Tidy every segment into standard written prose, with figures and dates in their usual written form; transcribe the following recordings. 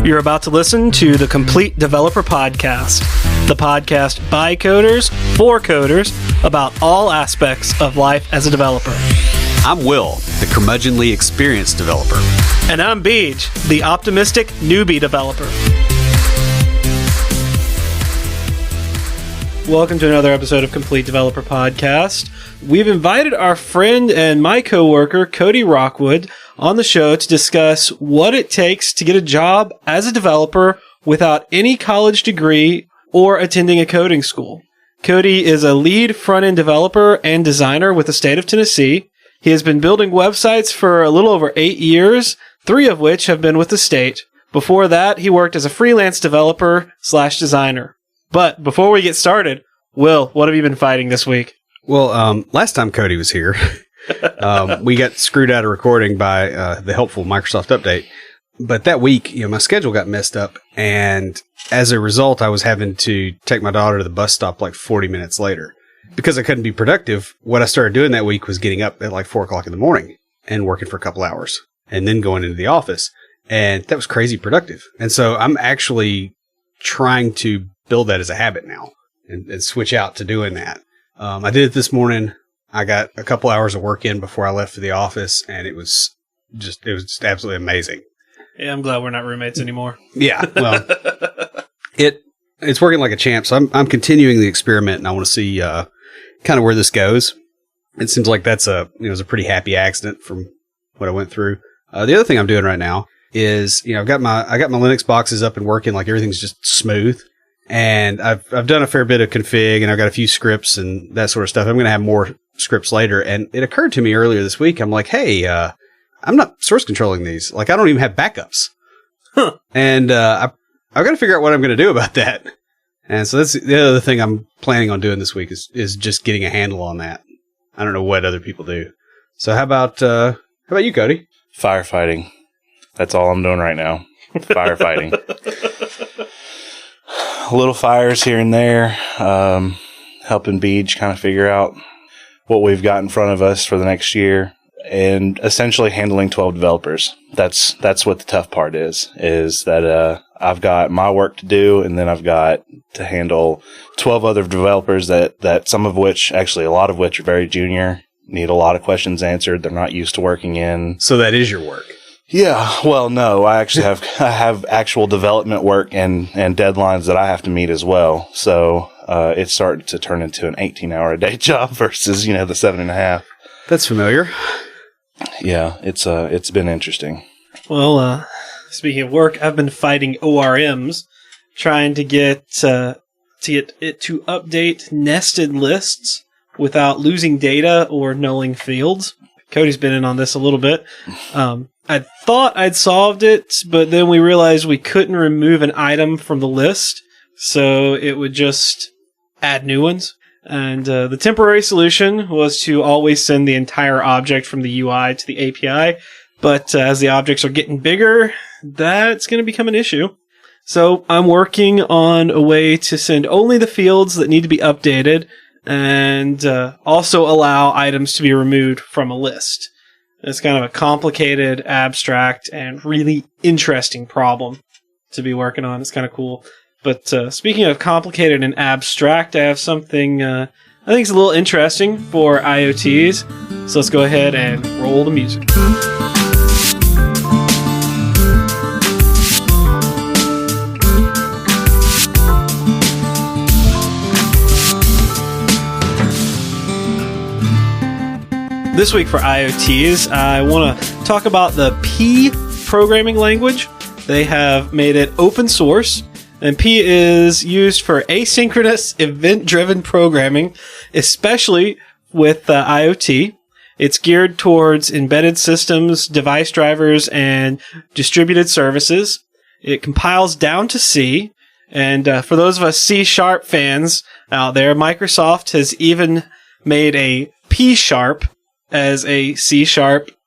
You're about to listen to the Complete Developer Podcast, the podcast by coders, for coders, about all aspects of life as a developer. I'm Will, the curmudgeonly experienced developer. And I'm Beej, the optimistic newbie developer. Welcome to another episode of Complete Developer Podcast. We've invited our friend and my coworker, Cody Rockwood, on the show to discuss what it takes to get a job as a developer without any college degree or attending a coding school. Cody is a lead front-end developer and designer with the state of Tennessee. He has been building websites for a little over 8 years, 3 of which have been with the state. Before that, he worked as a freelance developer/designer. But before we get started, Will, what have you been fighting this week? Well, last time Cody was here, we got screwed out of recording by the helpful Microsoft update. But that week, my schedule got messed up, and as a result, I was having to take my daughter to the bus stop like 40 minutes later. Because I couldn't be productive, what I started doing that week was getting up at like 4 o'clock in the morning and working for a couple hours, and then going into the office. And that was crazy productive. And so I'm actually trying to build that as a habit now and switch out to doing that. I did it this morning. I got a couple hours of work in before I left for the office, and it was just absolutely amazing. Yeah, I'm glad we're not roommates anymore. Yeah, well, it's working like a champ. So I'm continuing the experiment, and I want to see kind of where this goes. It seems like that's it was a pretty happy accident from what I went through. The other thing I'm doing right now is I got my Linux boxes up and working, like everything's just smooth. And I've done a fair bit of config, and I've got a few scripts and that sort of stuff. I'm going to have more scripts later. And it occurred to me earlier this week, I'm like, hey, I'm not source controlling these. Like, I don't even have backups. Huh. And I've got to figure out what I'm going to do about that. And so that's the other thing I'm planning on doing this week is just getting a handle on that. I don't know what other people do. So how about you, Cody? Firefighting. That's all I'm doing right now. Firefighting. Little fires here and there, helping Beej kind of figure out what we've got in front of us for the next year, and essentially handling 12 developers. That's what the tough part is that I've got my work to do, and then I've got to handle 12 other developers that some of which, actually a lot of which, are very junior, need a lot of questions answered. They're not used to working in. So that is your work. Yeah, well, no, I actually have actual development work and deadlines that I have to meet as well. So it's starting to turn into an 18-hour-a-day job versus the 7.5. That's familiar. Yeah, it's been interesting. Well, speaking of work, I've been fighting ORMs, trying to get it to update nested lists without losing data or nulling fields. Cody's been in on this a little bit. I thought I'd solved it, but then we realized we couldn't remove an item from the list, so it would just add new ones. And the temporary solution was to always send the entire object from the UI to the API, but as the objects are getting bigger, that's going to become an issue. So I'm working on a way to send only the fields that need to be updated, and also allow items to be removed from a list. It's kind of a complicated, abstract, and really interesting problem to be working on. It's kind of cool. But speaking of complicated and abstract, I have something I think is a little interesting for IoTs. So let's go ahead and roll the music. This week for IoTs, I want to talk about the P programming language. They have made it open source, and P is used for asynchronous, event-driven programming, especially with IoT. It's geared towards embedded systems, device drivers, and distributed services. It compiles down to C, and for those of us C# fans out there, Microsoft has even made a P# as a C#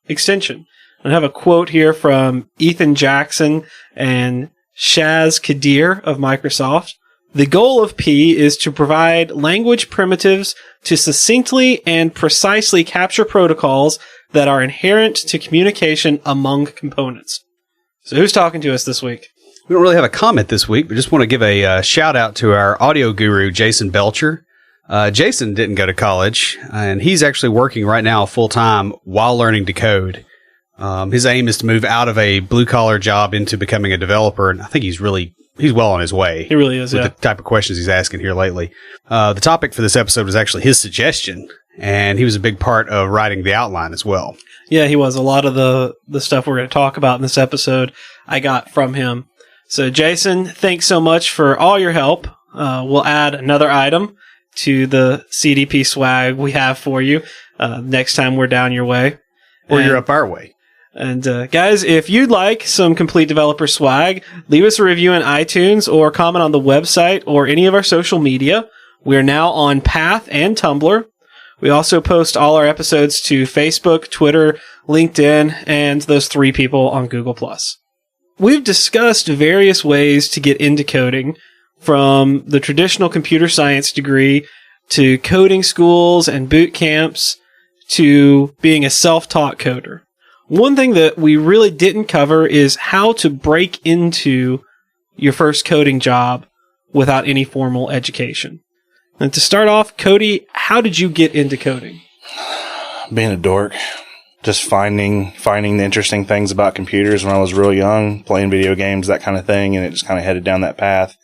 extension. I have a quote here from Ethan Jackson and Shaz Kadir of Microsoft. The goal of P is to provide language primitives to succinctly and precisely capture protocols that are inherent to communication among components. So who's talking to us this week? We don't really have a comment this week, but just want to give a shout out to our audio guru, Jason Belcher. Jason didn't go to college, and he's actually working right now full time while learning to code. His aim is to move out of a blue collar job into becoming a developer, and I think he's well on his way. He really is, with the type of questions he's asking here lately. The topic for this episode was actually his suggestion, and he was a big part of writing the outline as well. Yeah, he was. A lot of the stuff we're going to talk about in this episode, I got from him. So, Jason, thanks so much for all your help. We'll add another item to the CDP swag we have for you next time we're down your way. Or you're up our way. And guys, if you'd like some complete developer swag, leave us a review in iTunes or comment on the website or any of our social media. We're now on Path and Tumblr. We also post all our episodes to Facebook, Twitter, LinkedIn, and those 3 people on Google+. We've discussed various ways to get into coding, from the traditional computer science degree to coding schools and boot camps to being a self-taught coder. One thing that we really didn't cover is how to break into your first coding job without any formal education. And to start off, Cody, how did you get into coding? Being a dork. Just finding the interesting things about computers when I was real young, playing video games, that kind of thing, and it just kind of headed down that path.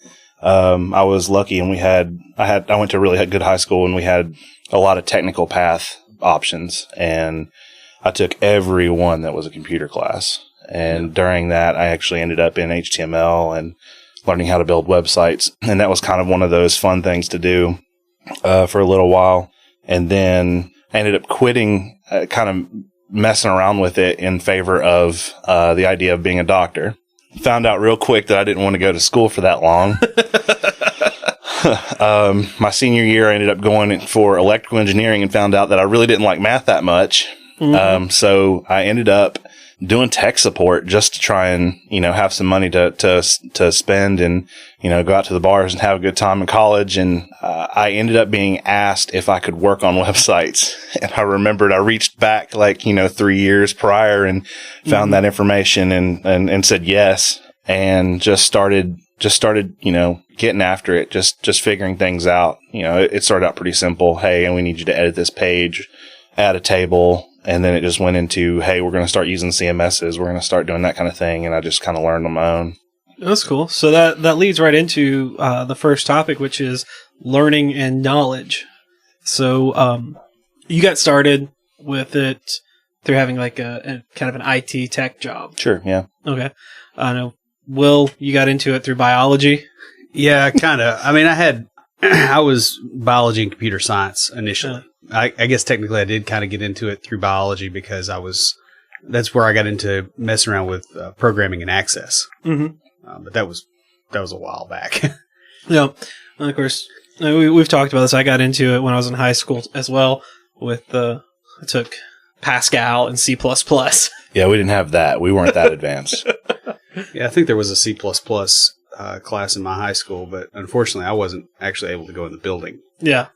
I was lucky, and I went to a really good high school, and we had a lot of technical path options, and I took every one that was a computer class. And during that, I actually ended up in HTML and learning how to build websites, and that was kind of one of those fun things to do for a little while. And then I ended up quitting, kind of messing around with it in favor of the idea of being a doctor. Found out real quick that I didn't want to go to school for that long. My senior year, I ended up going for electrical engineering and found out that I really didn't like math that much. Mm-hmm. So I ended up doing tech support just to try and, have some money to spend and, go out to the bars and have a good time in college. And I ended up being asked if I could work on websites. And I remembered I reached back 3 years prior and found that information and said yes, and just started, getting after it, just figuring things out. It started out pretty simple. Hey, and we need you to edit this page, add a table. And then it just went into, hey, we're going to start using CMSs. We're going to start doing that kind of thing. And I just kind of learned on my own. That's cool. So that leads right into the first topic, which is learning and knowledge. So you got started with it through having a kind of an IT tech job. Sure, yeah. Okay. I know. Will, you got into it through biology? Yeah, kind of. I mean, I was biology and computer science initially. I guess technically I did kind of get into it through biology because that's where I got into messing around with programming and Access. Mm-hmm. But that was a while back. Yeah. And of course, we've talked about this. I got into it when I was in high school as well I took Pascal and C++. Yeah, we didn't have that. We weren't that advanced. Yeah, I think there was a C++ class in my high school, but unfortunately I wasn't actually able to go in the building. Yeah.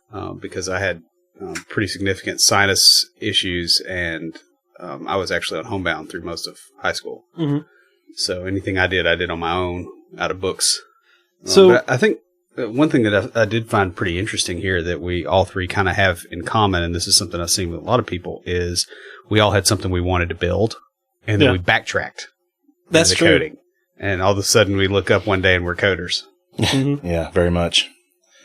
Because I had pretty significant sinus issues, and I was actually on homebound through most of high school. Mm-hmm. So anything I did on my own out of books. But I think one thing that I did find pretty interesting here that we all 3 kind of have in common, and this is something I've seen with a lot of people, is we all had something we wanted to build, and then we backtracked. That's true. Coding, and all of a sudden we look up one day and we're coders. Mm-hmm. Yeah, very much.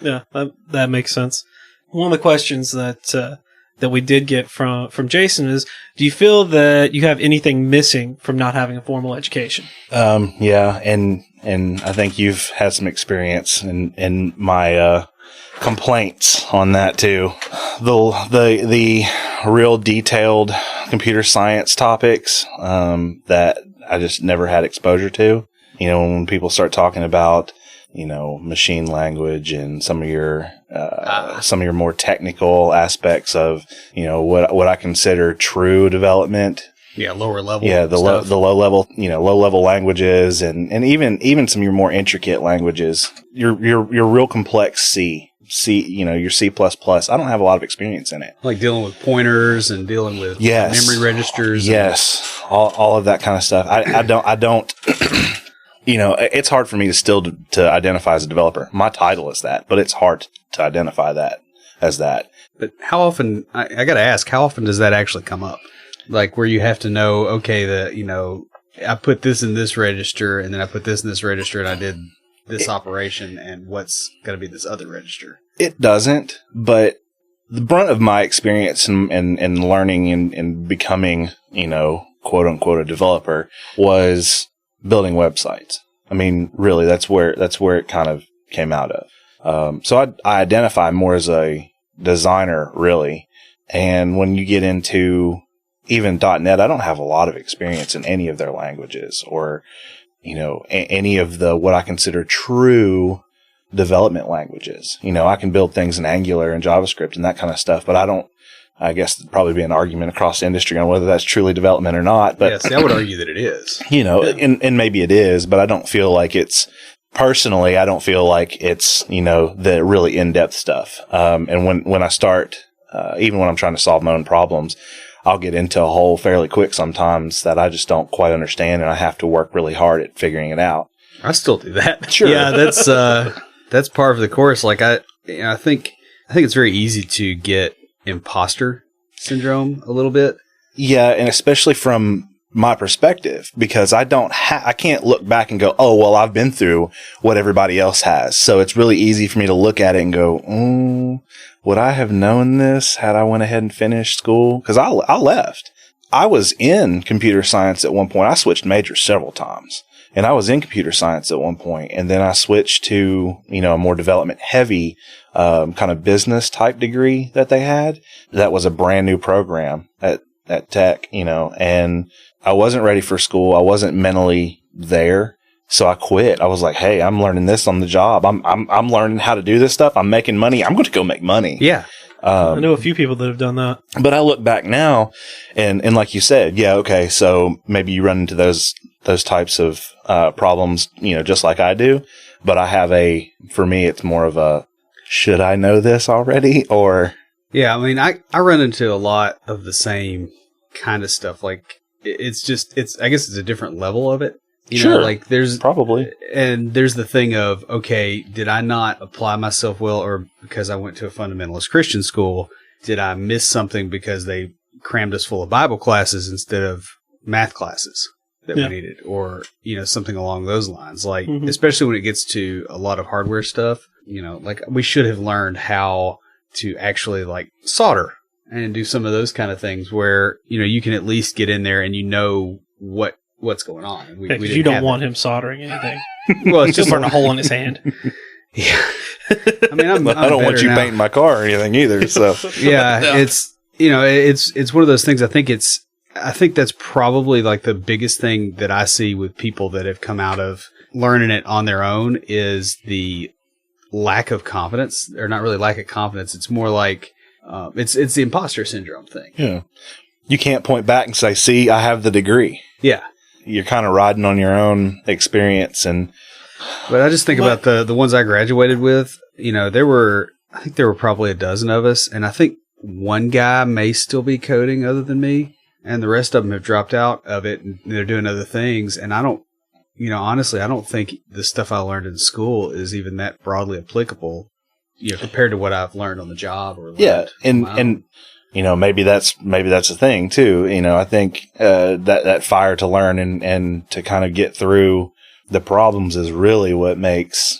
Yeah, that makes sense. One of the questions that we did get from Jason is, do you feel that you have anything missing from not having a formal education? Yeah, and I think you've had some experience in my complaints on that too. The real detailed computer science topics that I just never had exposure to. When people start talking about machine language and some of your more technical aspects of, what I consider true development. Yeah, lower level. Yeah, the low level languages and even some of your more intricate languages. Your real complex your C++. I don't have a lot of experience in it. Like dealing with pointers and dealing with memory registers. Yes, all of that kind of stuff. I don't it's hard for me to identify as a developer. My title is that, but it's hard to identify that as that. But how often, I got to ask, how often does that actually come up? Like where you have to know, okay, I put this in this register and then I put this in this register and I did this operation and what's going to be this other register? It doesn't, but the brunt of my experience in learning and becoming, quote unquote, a developer was building websites. I mean, really, that's where it kind of came out of. So I identify more as a designer, really. And when you get into even .NET, I don't have a lot of experience in any of their languages or, any of the what I consider true development languages. I can build things in Angular and JavaScript and that kind of stuff, but I guess there'd probably be an argument across the industry on whether that's truly development or not. But yes, I would argue that it is. And maybe it is, but I don't feel like it's personally. I don't feel like it's the really in-depth stuff. And when I start, even when I'm trying to solve my own problems, I'll get into a hole fairly quick sometimes that I just don't quite understand, and I have to work really hard at figuring it out. I still do that. Sure. Yeah, that's part of the course. Like I think it's very easy to get imposter syndrome a little bit. Yeah, and especially from my perspective, because I can't look back and go, oh, well, I've been through what everybody else has. So it's really easy for me to look at it and go, would I have known this had I went ahead and finished school? Because I left. I was in computer science at one point. I switched majors several times. And I was in computer science at one point, and then I switched to, a more development heavy, kind of business type degree that they had. That was a brand new program at Tech, and I wasn't ready for school. I wasn't mentally there. So I quit. I was like, hey, I'm learning this on the job. I'm learning how to do this stuff. I'm making money. I'm going to go make money. Yeah. I know a few people that have done that. But I look back now and like you said, yeah, okay. So maybe you run into those types of, problems, just like I do. But I have for me, it's more of a, should I know this already? Or. Yeah. I mean, I run into a lot of the same kind of stuff. Like I guess it's a different level of it. Sure. Like there's probably, and there's the thing of, okay, did I not apply myself well, or because I went to a fundamentalist Christian school, did I miss something because they crammed us full of Bible classes instead of math classes that we needed, or, something along those lines. Like, especially when it gets to a lot of hardware stuff, like we should have learned how to actually like solder and do some of those kind of things where, you can at least get in there and what's going on. And because you don't want him soldering anything. Well, it's He'll just burn a hole in his hand. Yeah. I mean, I don't want you painting my car or anything either. So yeah, it's one of those things. I think that's probably like the biggest thing that I see with people that have come out of learning it on their own is the lack of confidence, or not really lack of confidence. It's more like it's the imposter syndrome thing. Yeah, you can't point back and say, "See, I have the degree." Yeah. You're kind of riding on your own experience. But I just think about the ones I graduated with, I think there were probably a dozen of us, and I think one guy may still be coding other than me, and the rest of them have dropped out of it and they're doing other things. And I don't, honestly, I don't think the stuff I learned in school is even that broadly applicable, compared to what I've learned on the job or learned. Yeah. And maybe that's the thing too. I think, that fire to learn and to kind of get through the problems is really what makes,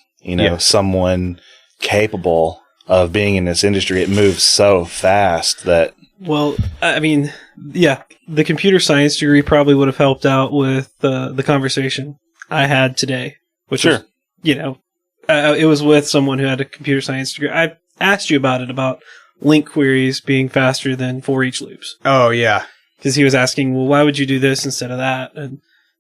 someone capable of being in this industry. It moves so fast that. Well, I mean, yeah, the computer science degree probably would have helped out with the conversation I had today, which was, it was with someone who had a computer science degree. I asked you about link queries being faster than for each loops. Oh, yeah. Because he was asking, well, why would you do this instead of that? And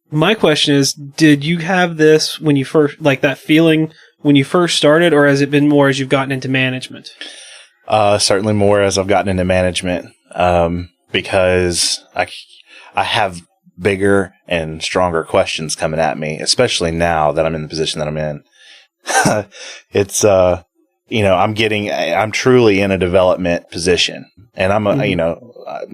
my question is, did you have this when you first, like that feeling when you first started, or has it been more as you've gotten into management? Certainly more as I've gotten into management, because I have bigger and stronger questions coming at me, especially now that I'm in the position that I'm in. It's, I'm truly in a development position, and I'm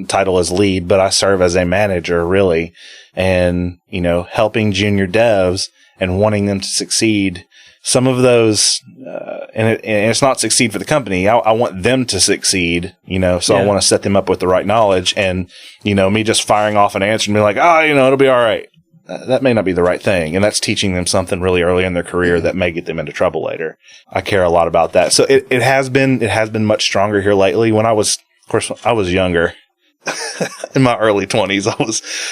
title is lead, but I serve as a manager really, and, helping junior devs and wanting them to succeed. Some of those, and it's not succeed for the company. I want them to succeed, so I want to set them up with the right knowledge. And, me just firing off an answer and be like, it'll be all right. That may not be the right thing. And that's teaching them something really early in their career that may get them into trouble later. I care a lot about that. So it has been much stronger here lately. When I was younger. In my early 20s,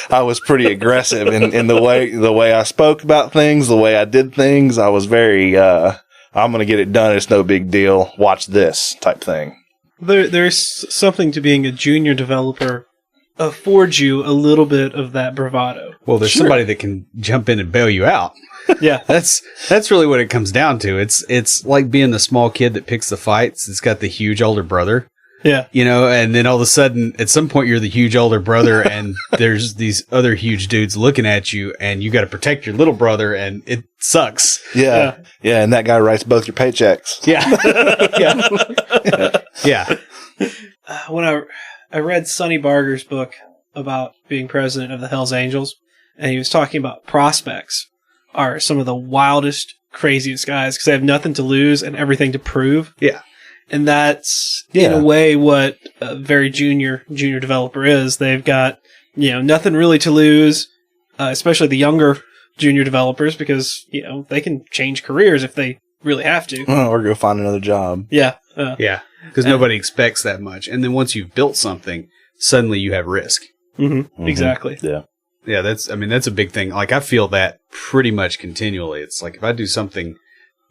I was pretty aggressive in the way I spoke about things, the way I did things. I was very, I'm going to get it done. It's no big deal. Watch this type thing. There's something to being a junior developer affords you a little bit of that bravado. Well, there's somebody that can jump in and bail you out. Yeah, that's really what it comes down to. It's like being the small kid that picks the fights. It's got the huge older brother. Yeah. And then all of a sudden, at some point, you're the huge older brother, and there's these other huge dudes looking at you, and you got to protect your little brother, and it sucks. Yeah. And that guy writes both your paychecks. Yeah. Yeah. When I read Sonny Barger's book about being president of the Hells Angels, and he was talking about prospects are some of the wildest, craziest guys because they have nothing to lose and everything to prove. Yeah. And that's, in a way, what a very junior developer is. They've got, nothing really to lose, especially the younger junior developers, because, they can change careers if they really have to. Or go find another job. Yeah. Yeah. Because nobody expects that much. And then once you've built something, suddenly you have risk. Mm-hmm. Exactly. Yeah. Yeah, that's a big thing. Like, I feel that pretty much continually. It's like if I do something,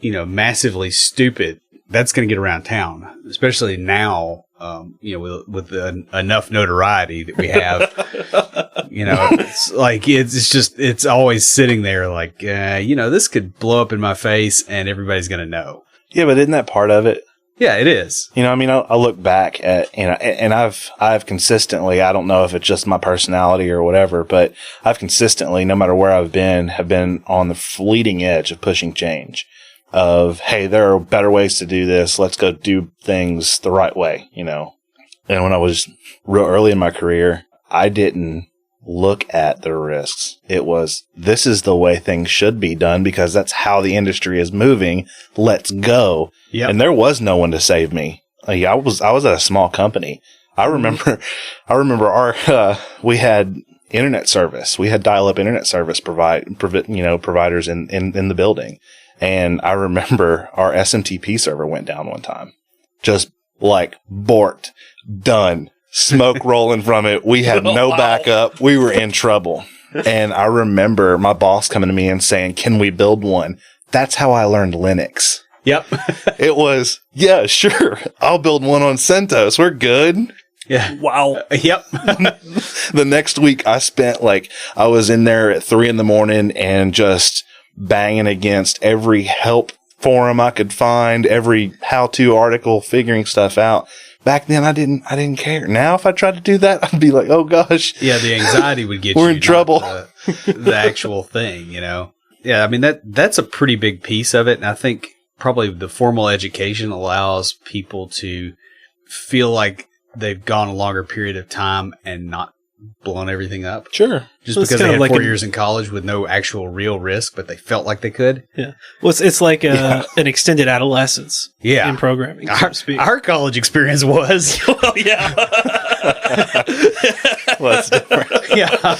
massively stupid, that's going to get around town, especially now, with enough notoriety that we have. It's like it's always sitting there like, this could blow up in my face and everybody's going to know. Yeah, but isn't that part of it? Yeah, it is. I look back at, and I've consistently, I don't know if it's just my personality or whatever, but I've consistently, no matter where I've been, have been on the leading edge of pushing change. Of, hey, there are better ways to do this. Let's go do things the right way, And when I was real early in my career, I didn't look at the risks. It was, this is the way things should be done because that's how the industry is moving. Let's go. Yep. And there was no one to save me. I was at a small company. I remember we had internet service. We had dial-up internet service providers in the building. And I remember our SMTP server went down one time. Just like borked, done, smoke rolling from it. We had no backup. We were in trouble. And I remember my boss coming to me and saying, "Can we build one?" That's how I learned Linux. Yep. It was, yeah, sure. I'll build one on CentOS. We're good. Yeah. Wow. Yep. The next week I spent I was in there at 3 a.m. and just banging against every help forum I could find, every how-to article, figuring stuff out. Back then, I didn't care. Now, if I tried to do that, I'd be like, oh gosh. Yeah, the anxiety would get we're in trouble. The actual thing, Yeah, I mean, that's a pretty big piece of it. And I think probably the formal education allows people to feel like they've gone a longer period of time and not blown everything up. Sure. Just because they had 4 years in college with no actual real risk, but they felt like they could. Yeah. Well, it's like an extended adolescence in programming, so to speak. Our college experience was. Well, yeah. Well, that's different. Yeah.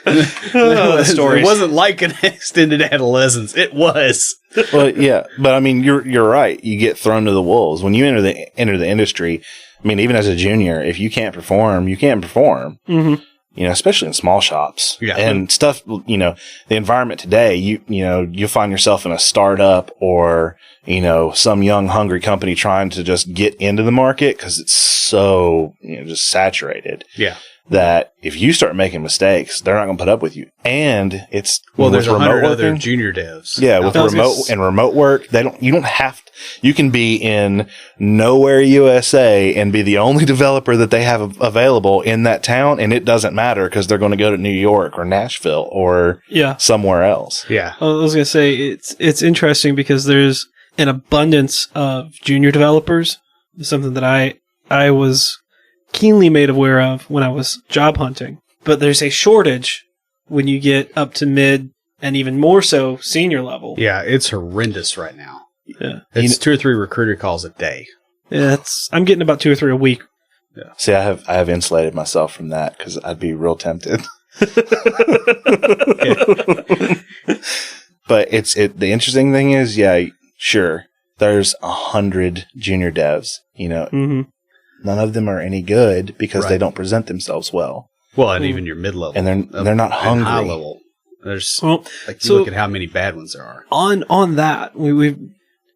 It wasn't like an extended adolescence. It was. Well, yeah. But I mean, you're right. You get thrown to the wolves. When you enter the industry, I mean, even as a junior, if you can't perform, you can't perform. Mm-hmm. Especially in small shops and stuff. The environment today, you find yourself in a startup or some young hungry company trying to just get into the market because it's so just saturated. Yeah. That if you start making mistakes, they're not going to put up with you. And it's there's 100 other junior devs. Yeah, with remote work, you can be in nowhere USA and be the only developer that they have available in that town, and it doesn't matter because they're going to go to New York or Nashville or somewhere else. Yeah, I was going to say it's interesting because there's an abundance of junior developers. Something that I was keenly made aware of when I was job hunting. But there's a shortage when you get up to mid and even more so senior level. Yeah, it's horrendous right now. Yeah. It's 2 or 3 recruiter calls a day. Yeah, I'm getting about 2 or 3 a week. Yeah. See, I have insulated myself from that because I'd be real tempted. But the interesting thing is, yeah, sure, there's 100 junior devs. Mm-hmm. None of them are any good because they don't present themselves well. Well, and even your mid-level. And they're not hungry. High level. There's, you look at how many bad ones there are. On that, we've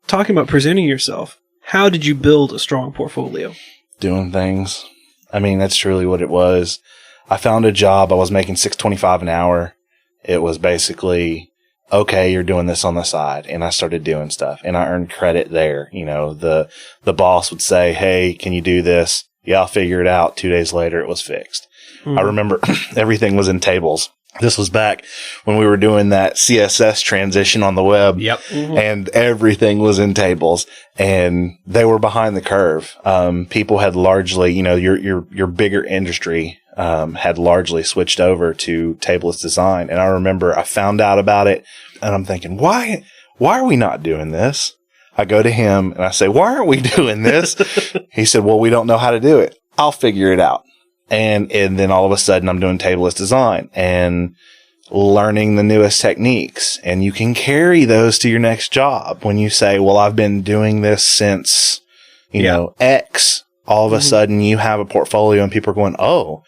talking about presenting yourself. How did you build a strong portfolio? Doing things. I mean, that's truly what it was. I found a job. I was making $6.25 an hour. It was basically, okay, you're doing this on the side. And I started doing stuff and I earned credit there. The boss would say, hey, can you do this? Yeah, I'll figure it out. 2 days later, it was fixed. Mm-hmm. I remember everything was in tables. This was back when we were doing that CSS transition on the web. Yep. Mm-hmm. And everything was in tables and they were behind the curve. People had largely, your bigger industry, had largely switched over to tableless design. And I remember I found out about it and I'm thinking, why are we not doing this? I go to him and I say, why aren't we doing this? He said, well, we don't know how to do it. I'll figure it out. And then all of a sudden I'm doing tableless design and learning the newest techniques. And you can carry those to your next job when you say, well, I've been doing this since, X. All of a sudden you have a portfolio and people are going, oh.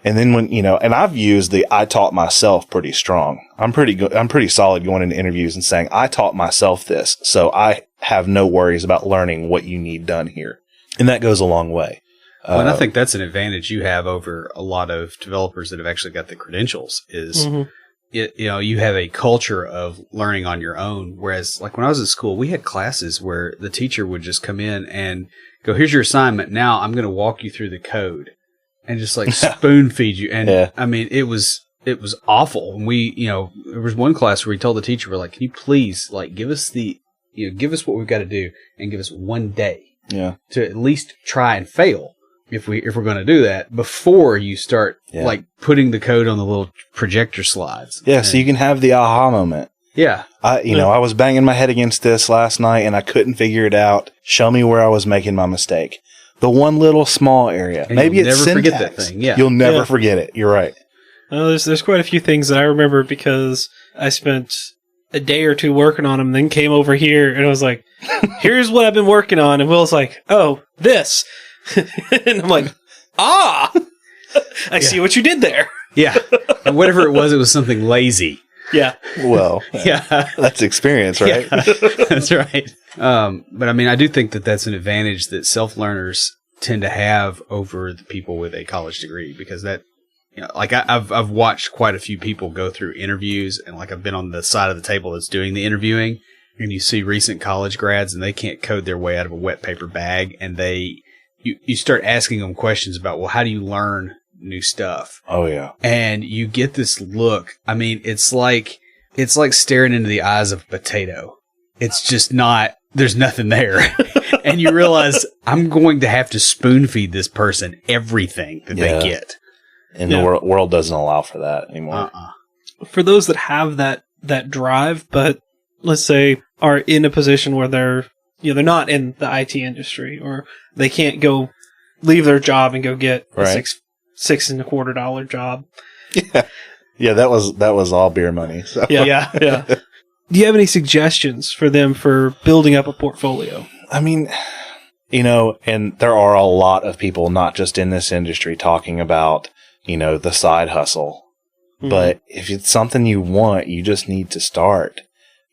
And then when, and I've used I taught myself pretty strong. I'm pretty solid going into interviews and saying, I taught myself this. So I have no worries about learning what you need done here. And that goes a long way. Well, and I think that's an advantage you have over a lot of developers that have actually got the credentials is, you have a culture of learning on your own. Whereas like when I was in school, we had classes where the teacher would just come in and go, here's your assignment. Now I'm going to walk you through the code and just like spoon feed you. And I mean, it was awful. And we, there was one class where we told the teacher, we're like, can you please give us give us what we've got to do and give us 1 day to at least try and fail. If we're going to do that before you start putting the code on the little projector slides. Yeah. So you can have the aha moment. Yeah. I was banging my head against this last night and I couldn't figure it out. Show me where I was making my mistake. The one little small area. And maybe it's never syntax. Forget that thing. Yeah. You'll never forget it. You're right. Well, there's quite a few things that I remember because I spent a day or two working on them, then came over here and I was like, here's what I've been working on. And Will's like, oh, this. And I'm like, I see what you did there. Yeah. And whatever it was something lazy. Yeah. Well, that's experience, right? Yeah, that's right. But I mean, I do think that that's an advantage that self-learners tend to have over the people with a college degree because that, I've watched quite a few people go through interviews and I've been on the side of the table that's doing the interviewing and you see recent college grads and they can't code their way out of a wet paper bag and you start asking them questions about, well, how do you learn new stuff? Oh, yeah. And you get this look. I mean, it's like staring into the eyes of a potato. It's just not, there's nothing there. And you realize I'm going to have to spoon feed this person everything that they get. And the world doesn't allow for that anymore. For those that have that drive, but let's say are in a position where they're not in the IT industry or they can't go leave their job and go get a $6.25 job. Yeah. Yeah. That was all beer money. So. Yeah. Do you have any suggestions for them for building up a portfolio? I mean, and there are a lot of people, not just in this industry, talking about, the side hustle. Mm-hmm. But if it's something you want, you just need to start.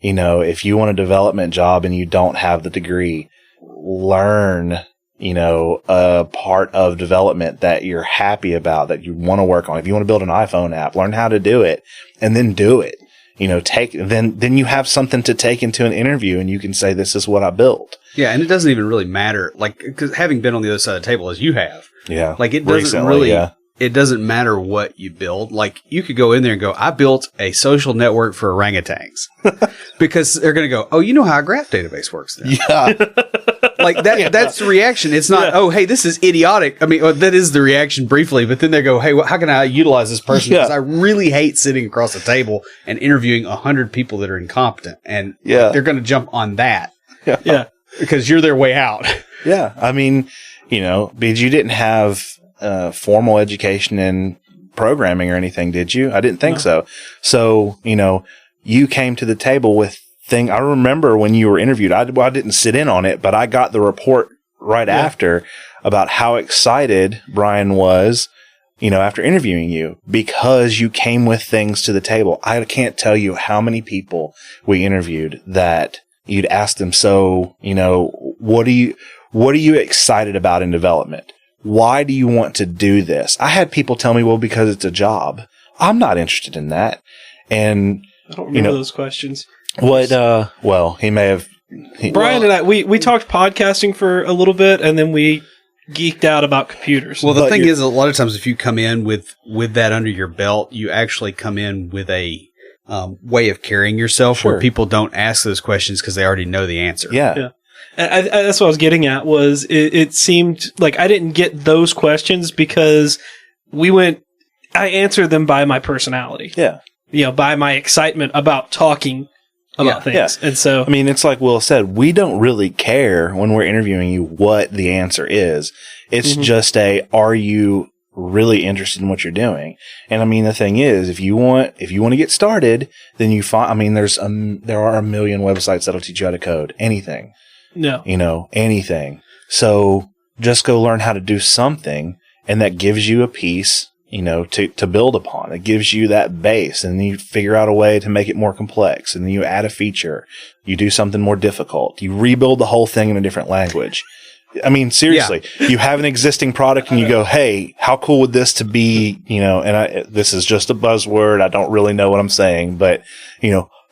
If you want a development job and you don't have the degree, learn, a part of development that you're happy about, that you want to work on. If you want to build an iPhone app, learn how to do it and then do it. Then you have something to take into an interview and you can say, this is what I built. Yeah. And it doesn't even really matter. Because having been on the other side of the table as you have. Yeah. It doesn't it doesn't matter what you build. You could go in there and go, I built a social network for orangutans because they're going to go, oh, you know how a graph database works then. Yeah. Like that. That's the reaction. It's not, oh, hey, this is idiotic. I mean, that is the reaction briefly, but then they go, hey, how can I utilize this person? Because I really hate sitting across a table and interviewing 100 people that are incompetent, and they're going to jump on that. Yeah. Because you're their way out. Yeah. I mean, because you didn't have formal education in programming or anything, did you? I didn't think so. So, you came to the table with I remember when you were interviewed, I didn't sit in on it, but I got the report right after about how excited Brian was, after interviewing you, because you came with things to the table. I can't tell you how many people we interviewed that you'd ask them, so, what are you excited about in development? Why do you want to do this? I had people tell me, well, because it's a job. I'm not interested in that. And I don't remember those questions. Well, he may have. Brian and I, we talked podcasting for a little bit, and then we geeked out about computers. Well, the thing is, a lot of times if you come in with that under your belt, you actually come in with a way of carrying yourself where people don't ask those questions because they already know the answer. Yeah. And that's what I was getting at, was it seemed like I didn't get those questions because I answered them by my personality. Yeah. By my excitement about talking about things. Yeah. And so, I mean, it's like Will said, we don't really care when we're interviewing you what the answer is. It's just are you really interested in what you're doing? And I mean, the thing is, if you want to get started, then you find, I mean, there are a million websites that'll teach you how to code anything. No. Anything. So just go learn how to do something, and that gives you a piece, to build upon. It gives you that base, and then you figure out a way to make it more complex, and then you add a feature. You do something more difficult. You rebuild the whole thing in a different language. I mean, seriously, you have an existing product and you go, hey, how cool would this to be, this is just a buzzword. I don't really know what I'm saying, but,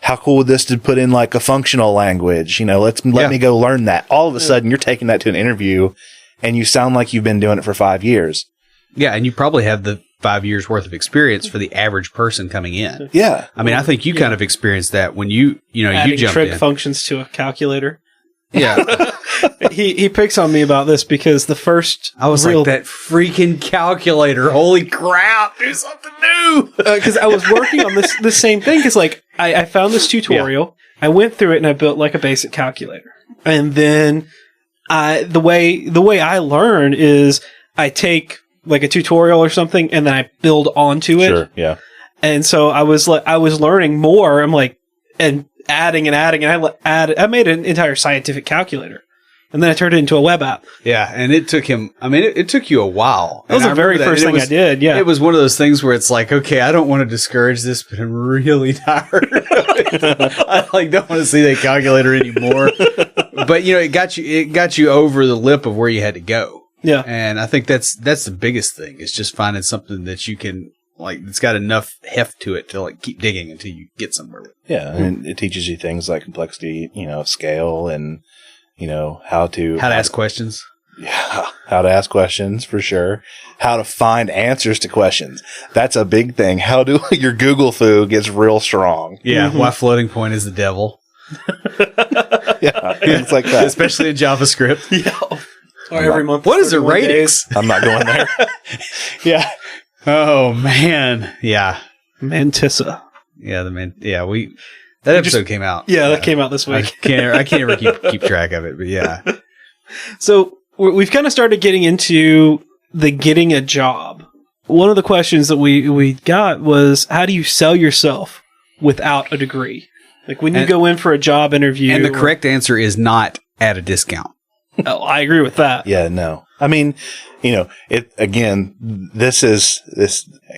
how cool would this to put in like a functional language? Let me go learn that. All of a sudden, you're taking that to an interview and you sound like you've been doing it for 5 years. Yeah. And you probably have the 5 years worth of experience for the average person coming in. Yeah. I mean, I think you kind of experienced that when you adding you jumped trig in. functions to a calculator. Yeah. He picks on me about this because the first I was like, that freaking calculator. Holy crap. Do something new. Because I was working on the same thing. Because I found this tutorial. Yeah. I went through it and I built like a basic calculator. And then the way I learn is I take like a tutorial or something and then I build onto it. Sure. Yeah. And so I was learning more. I'm like, and adding, and I made an entire scientific calculator. And then I turned it into a web app. Yeah, and it took him, it took you a while. That was the very first thing I did, yeah. It was one of those things where it's like, okay, I don't want to discourage this, but I'm really tired. I don't want to see that calculator anymore. But, it got you over the lip of where you had to go. Yeah. And I think that's the biggest thing, is just finding something that you can, it's got enough heft to it to, keep digging until you get somewhere with it. Yeah, and it teaches you things like complexity, scale, and how to ask questions. Yeah, how to ask questions for sure. How to find answers to questions. That's a big thing. How do your Google foo gets real strong. Yeah, why floating point is the devil. Yeah, things like that. Especially in JavaScript. Yeah. Or every month. What is a radix? I'm not going there. Yeah. Oh man. Yeah. Mantissa. Yeah, that episode came out. Yeah, that came out this week. I can't ever keep track of it, but yeah. So we've kind of started getting into the getting a job. One of the questions that we got was, how do you sell yourself without a degree? Like when you go in for a job interview. And the correct answer is not at a discount. Oh, I agree with that. Yeah, no. I mean, this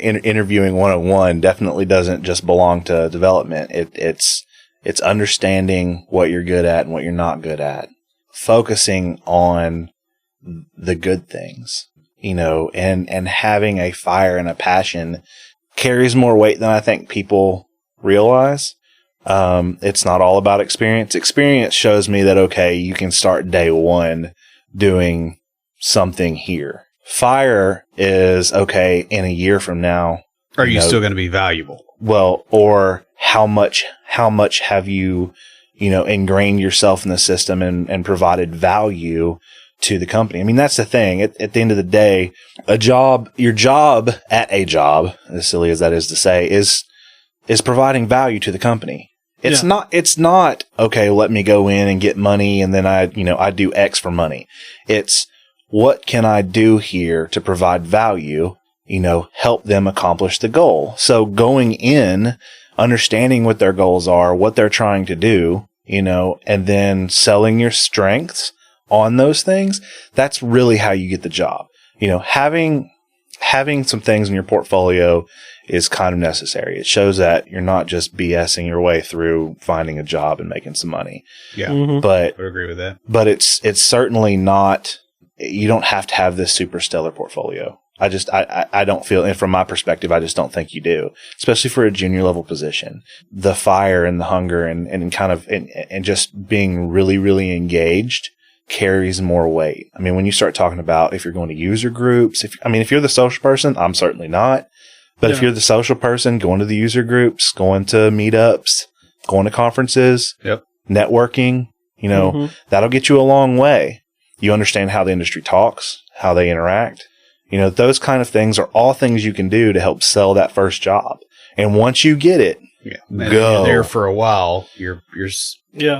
interviewing 101 definitely doesn't just belong to development. It's understanding what you're good at and what you're not good at. Focusing on the good things, and having a fire and a passion carries more weight than I think people realize. It's not all about experience. Experience shows me that, okay, you can start day one doing something here. Fire is, okay, in a year from now. Are you still going to be valuable? Well, or how much have you, ingrained yourself in the system and provided value to the company. I mean, that's the thing. At the end of the day, your job at a job, as silly as that is to say, is providing value to the company. It's not, okay, let me go in and get money and then I do X for money. It's what can I do here to provide value, help them accomplish the goal. So going in, understanding what their goals are, what they're trying to do, and then selling your strengths on those things, that's really how you get the job. Having some things in your portfolio is kind of necessary. It shows that you're not just BSing your way through finding a job and making some money. Yeah. But I would agree with that. But it's certainly not, you don't have to have this super stellar portfolio. I don't feel, and from my perspective, I just don't think you do, especially for a junior level position. The fire and the hunger and kind of, and just being really, really engaged carries more weight. I mean, when you start talking about if you're going to user groups, if you're the social person, I'm certainly not. But if you're the social person, going to the user groups, going to meetups, going to conferences, networking, that'll get you a long way. You understand how the industry talks, how they interact. Those kind of things are all things you can do to help sell that first job. And once you get it, go. You're there for a while. You're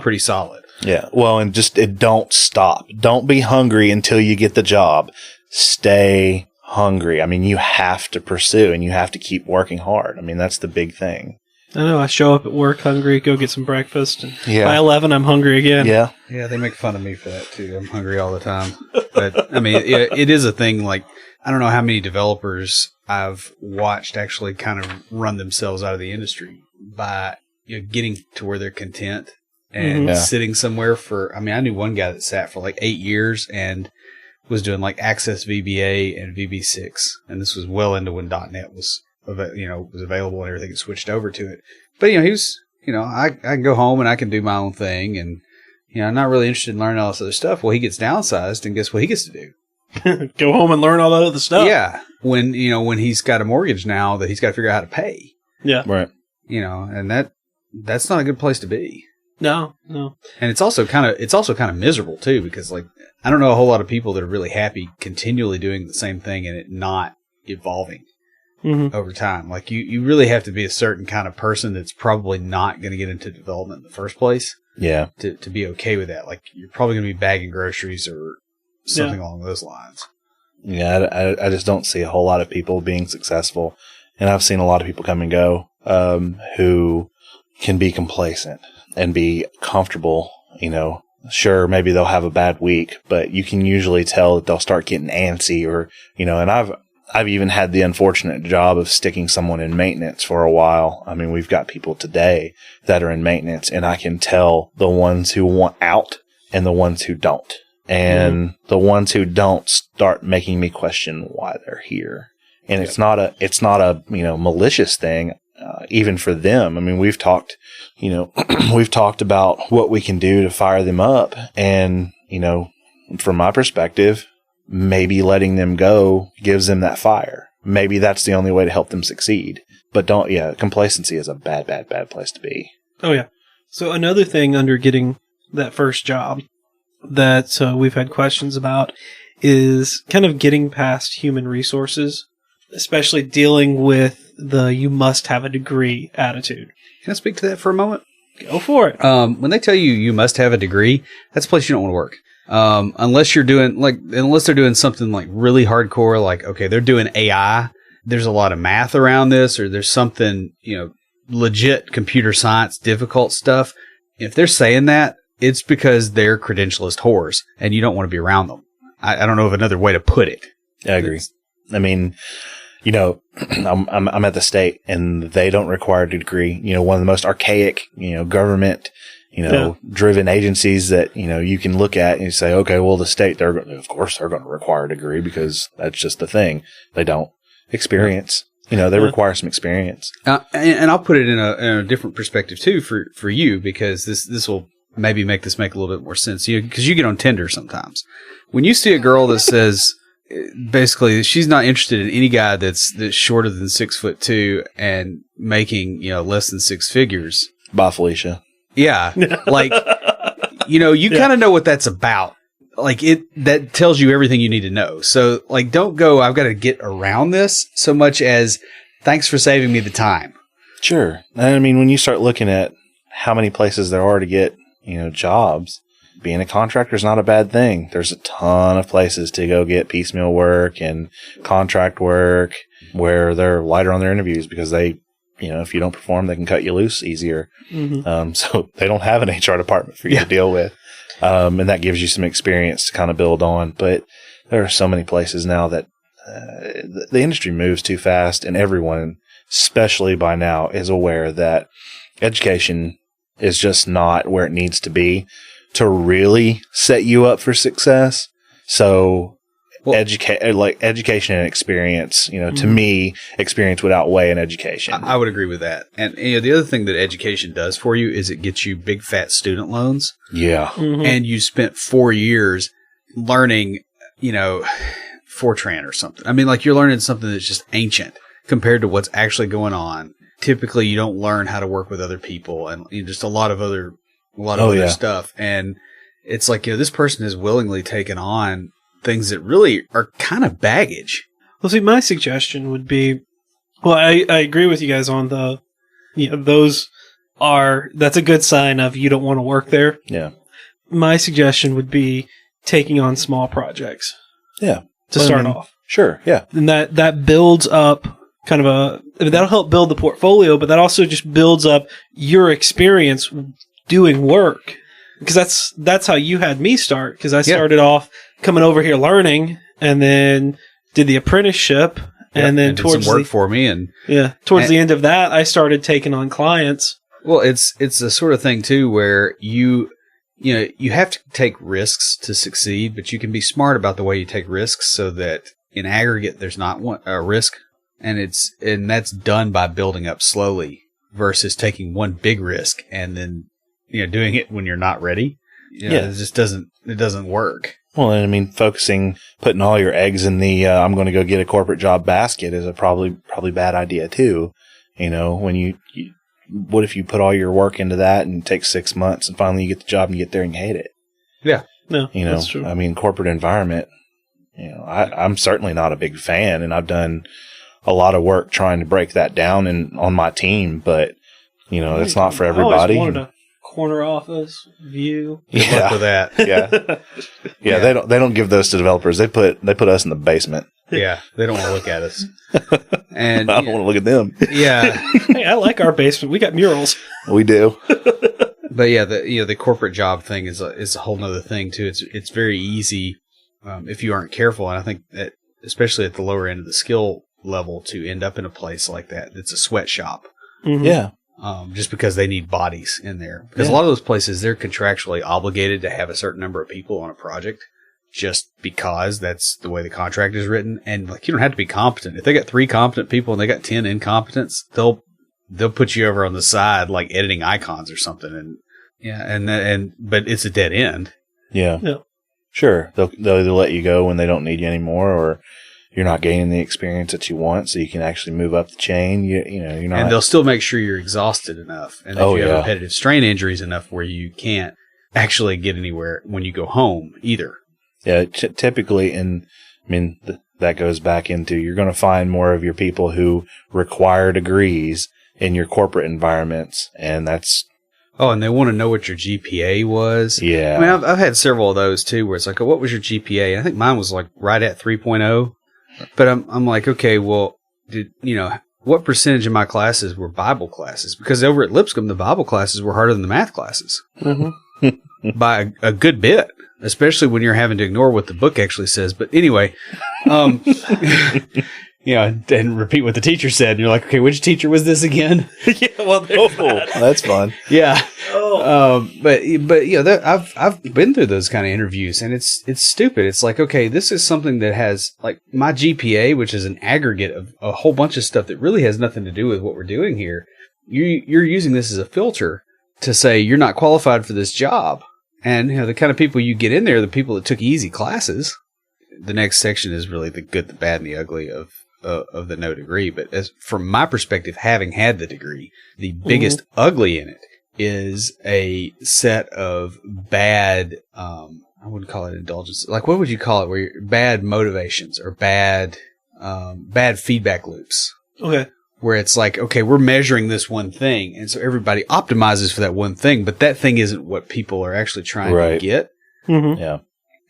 pretty solid. Yeah. Well, and don't stop. Don't be hungry until you get the job. Stay hungry. I mean, you have to pursue and you have to keep working hard. I mean, that's the big thing. I know. I show up at work hungry, go get some breakfast, and by 11, I'm hungry again. Yeah. Yeah, they make fun of me for that, too. I'm hungry all the time. But, I mean, it is a thing. Like, I don't know how many developers I've watched actually kind of run themselves out of the industry by getting to where they're content and sitting somewhere for, I knew one guy that sat for like 8 years and was doing like Access VBA and VB6. And this was well into when .NET was available and everything had switched over to it. But, he was, I can go home and I can do my own thing. And, I'm not really interested in learning all this other stuff. Well, he ggets downsized and guess what he gets to do? Go home and learn all that other stuff. Yeah. When he's got a mortgage now that he's got to figure out how to pay. Yeah. Right. And that's not a good place to be. No. And it's also kind of miserable too, because like, I don't know a whole lot of people that are really happy continually doing the same thing and it not evolving over time. Like you really have to be a certain kind of person that's probably not going to get into development in the first place. Yeah. To be okay with that. Like you're probably going to be bagging groceries or something along those lines. Yeah. I just don't see a whole lot of people being successful. And I've seen a lot of people come and go, who can be complacent and be comfortable, Sure, maybe they'll have a bad week, but you can usually tell that they'll start getting antsy or, and I've even had the unfortunate job of sticking someone in maintenance for a while. I mean, we've got people today that are in maintenance and I can tell the ones who want out and the ones who don't. And the ones who don't start making me question why they're here. And it's not a, malicious thing. Even for them. I mean, we've talked about what we can do to fire them up. And, from my perspective, maybe letting them go gives them that fire. Maybe that's the only way to help them succeed. But complacency is a bad, bad, bad place to be. Oh, yeah. So another thing under getting that first job that we've had questions about is kind of getting past human resources, especially dealing with the you must have a degree attitude. Can I speak to that for a moment? Go for it. When they tell you must have a degree, that's a place you don't want to work. Unless they're doing something like really hardcore, like, okay, they're doing AI. There's a lot of math around this, or there's something, legit computer science, difficult stuff. If they're saying that, it's because they're credentialist whores and you don't want to be around them. I don't know of another way to put it. I agree. I mean, I'm at the state and they don't require a degree. One of the most archaic, government, driven agencies that, you can look at and you say, okay, well, the state, of course they're going to require a degree because that's just the thing. They don't. Experience. They require some experience. And I'll put it in a different perspective too for you, because this will maybe make a little bit more sense. Because you get on Tinder sometimes. When you see a girl that says, basically, she's not interested in any guy that's shorter than 6'2" and making less than six figures. Bye, Felicia. Yeah. Like, you kind of know what that's about. Like that tells you everything you need to know. So like, don't go, I've got to get around this so much as thanks for saving me the time. Sure. And I mean, when you start looking at how many places there are to get, jobs, being a contractor is not a bad thing. There's a ton of places to go get piecemeal work and contract work where they're lighter on their interviews because they, if you don't perform, they can cut you loose easier. Mm-hmm. So they don't have an HR department for you to deal with. And that gives you some experience to kind of build on. But there are so many places now that the industry moves too fast, and everyone, especially by now, is aware that education is just not where it needs to be to really set you up for success. So education and experience, to me, experience would outweigh an education. I would agree with that. And the other thing that education does for you is it gets you big fat student loans. Yeah. Mm-hmm. And you spent 4 years learning, Fortran or something. I mean, like you're learning something that's just ancient compared to what's actually going on. Typically, you don't learn how to work with other people and just a lot of other stuff. And it's like, this person has willingly taken on things that really are kind of baggage. Well, see, my suggestion would be, I agree with you guys on that's a good sign of you don't want to work there. Yeah. My suggestion would be taking on small projects. Yeah. To start off. Sure. Yeah. And that builds up that'll help build the portfolio, but that also just builds up your experience doing work. Because that's how you had me start. Because I started off coming over here learning, and then did the apprenticeship, and then towards some work for me, towards the end of that, I started taking on clients. Well, it's the sort of thing too where you have to take risks to succeed, but you can be smart about the way you take risks so that in aggregate there's not a risk, and that's done by building up slowly versus taking one big risk and then doing it when you're not ready. It just doesn't work. Well, and I mean, putting all your eggs in the I'm going to go get a corporate job basket is a probably bad idea too. When what if you put all your work into that and it takes 6 months and finally you get the job and you get there and you hate it? Yeah. No, that's true. I mean, corporate environment, I'm certainly not a big fan, and I've done a lot of work trying to break that down on my team, but it's not for everybody. I always wanted a corner office view. Good luck with that. Yeah. They don't give those to developers. They put us in the basement. Yeah, they don't want to look at us. And I don't want to look at them. Yeah. Hey, I like our basement. We got murals. We do. But yeah, the corporate job thing is a whole nother thing too. It's very easy if you aren't careful, and I think that especially at the lower end of the skill level to end up in a place like that. It's a sweatshop. Mm-hmm. Yeah. Just because they need bodies in there. Because a lot of those places, they're contractually obligated to have a certain number of people on a project just because that's the way the contract is written. And like, you don't have to be competent. If they got 3 competent people and they got 10 incompetents, they'll put you over on the side, like editing icons or something. But it's a dead end. Yeah. Sure. They'll either let you go when they don't need you anymore, or you're not gaining the experience that you want, so you can actually move up the chain. You're not. And they'll still make sure you're exhausted enough, and that you have repetitive strain injuries enough where you can't actually get anywhere when you go home either. Yeah, typically, and I mean that goes back into you're going to find more of your people who require degrees in your corporate environments, and that's. Oh, and they want to know what your GPA was. Yeah, I mean, I've had several of those too, where it's like, oh, what was your GPA? And I think mine was like right at 3.0. But I'm like, okay, well, what percentage of my classes were Bible classes? Because over at Lipscomb, the Bible classes were harder than the math classes by a good bit, especially when you're having to ignore what the book actually says. But anyway, and repeat what the teacher said. And you're like, okay, which teacher was this again? Yeah, well, that's fun. Yeah. But I've been through those kind of interviews, and it's stupid. It's like, okay, this is something that has like my GPA, which is an aggregate of a whole bunch of stuff that really has nothing to do with what we're doing here. You're using this as a filter to say you're not qualified for this job. And the kind of people you get in there are the people that took easy classes. The next section is really the good, the bad, and the ugly of the no degree. But as from my perspective, having had the degree, the biggest ugly in it is a set of bad, I wouldn't call it indulgence. Like, what would you call it? Where bad motivations or bad feedback loops. Okay. Where it's like, okay, we're measuring this one thing. And so everybody optimizes for that one thing, but that thing isn't what people are actually trying to get. Mm-hmm. Yeah.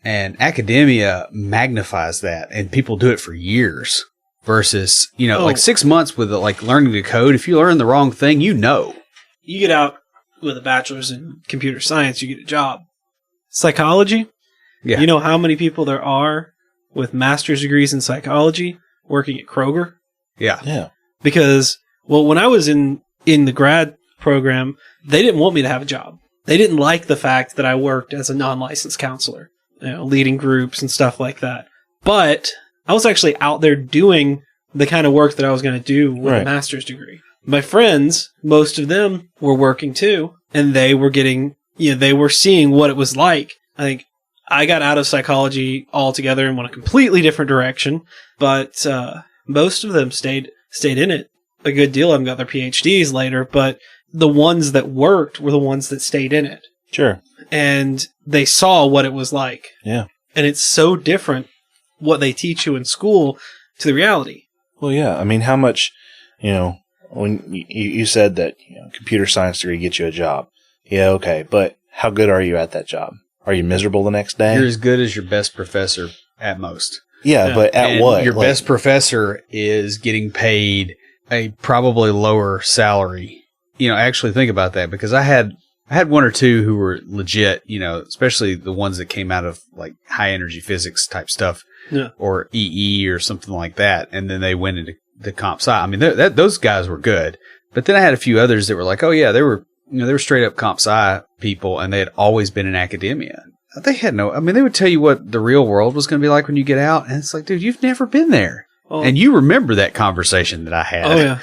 And academia magnifies that, and people do it for years versus, like 6 months with like learning to code. If you learn the wrong thing, you get out with a bachelor's in computer science, you get a job. Psychology. Yeah. You know how many people there are with master's degrees in psychology working at Kroger? Yeah. Yeah. Because, well, when I was in the grad program, they didn't want me to have a job. They didn't like the fact that I worked as a non-licensed counselor, leading groups and stuff like that. But I was actually out there doing the kind of work that I was going to do with a master's degree. My friends, most of them were working too, and they were getting, they were seeing what it was like. I think I got out of psychology altogether and went a completely different direction, but most of them stayed in it a good deal of them got their PhDs later, but the ones that worked were the ones that stayed in it. Sure. And they saw what it was like. Yeah. And it's so different what they teach you in school to the reality. Well, yeah. I mean, how much, when you said that computer science degree gets you a job. Yeah, okay. But how good are you at that job? Are you miserable the next day? You're as good as your best professor at most. Yeah, but at what? Your best professor is getting paid a probably lower salary. Actually think about that, because I had one or two who were legit, especially the ones that came out of like high energy physics type stuff, or EE or something like that, and then they went into the comp sci. I mean, those guys were good, but then I had a few others that were like, oh yeah, they were straight up comp sci people, and they had always been in academia. They had they would tell you what the real world was going to be like when you get out. And it's like, dude, you've never been there. Oh. And you remember that conversation that I had. Oh, yeah.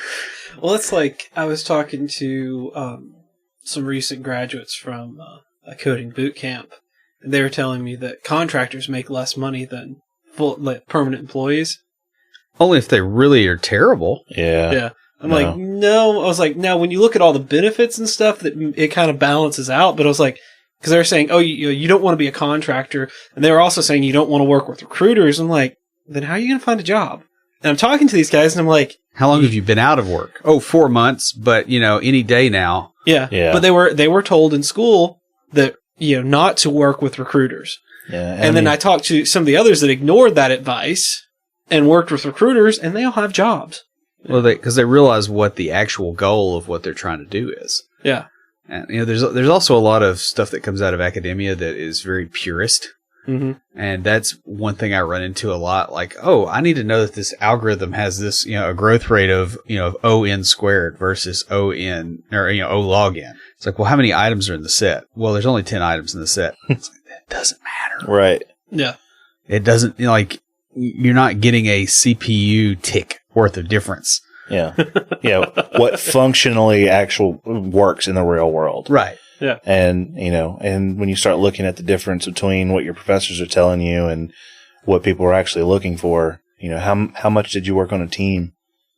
Well, it's like I was talking to some recent graduates from a coding boot camp. And they were telling me that contractors make less money than permanent employees. Only if they really are terrible. Yeah. Yeah. I'm like, no. I was like, now, when you look at all the benefits and stuff, that it kind of balances out. But I was like, because they were saying, oh, you don't want to be a contractor. And they were also saying you don't want to work with recruiters. I'm like, then how are you going to find a job? And I'm talking to these guys, and I'm like, how long have you been out of work? Oh, 4 months, but, any day now. Yeah. But they were told in school that, not to work with recruiters. Yeah. And then I talked to some of the others that ignored that advice and worked with recruiters, and they all have jobs. Well, because they realize what the actual goal of what they're trying to do is. Yeah. And there's also a lot of stuff that comes out of academia that is very purist. Mm-hmm. And that's one thing I run into a lot. Like, oh, I need to know that this algorithm has this, a growth rate of, of O(n) squared versus O(n) or, O log n. It's like, well, how many items are in the set? Well, there's only 10 items in the set. It's like, that doesn't matter. Right. Yeah. It doesn't, you're not getting a CPU tick worth of difference. Yeah. Yeah. What functionally works in the real world. Right. Yeah. And, and when you start looking at the difference between what your professors are telling you and what people are actually looking for, how much did you work on a team?